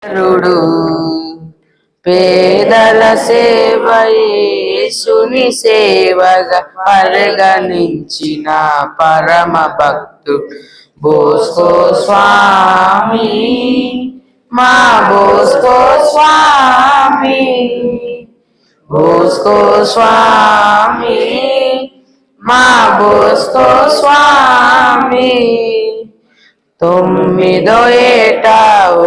రుడు పేదల సేవ యేసుని సేవగా పరిగణించిన పరమ భక్తుడు బోస్కో స్వామి, మా బోస్కో స్వామి, బోస్కో స్వామి, మా బోస్కో స్వామి. 9వ ఏట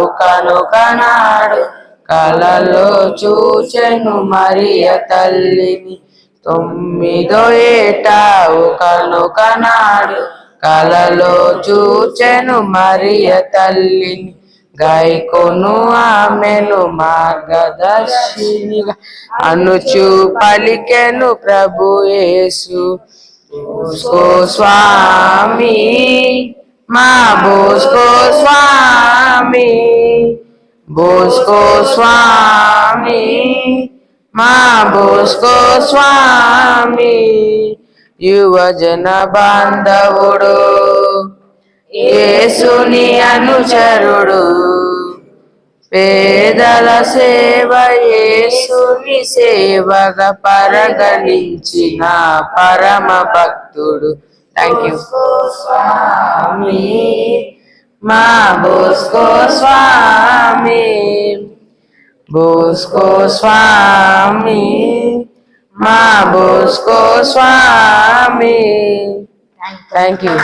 ఒకనొకనాడు కలలో చూచెను మరియ తల్లిని. 9వ ఏట ఒకనొకనాడు కలలో చూచెను మరియ తల్లిని. గైకొను ఆమెను మార్గదర్శినిగా అనుచు పలికెను ప్రభు యేసు. బోస్కో స్వామి, మా బోస్కో స్వామి, బోస్కో స్వామి, మా బోస్కో స్వామి. యువజన బాంధవుడు, యేసుని అనుచరుడు, పేదల సేవ యేసుని సేవగా పరిగణించిన పరమ భక్తుడు. Thank you. స్వామి, మా బోస్కో స్వామి, బోస్కో స్వామి, మా బోస్కో స్వామి. Thank you.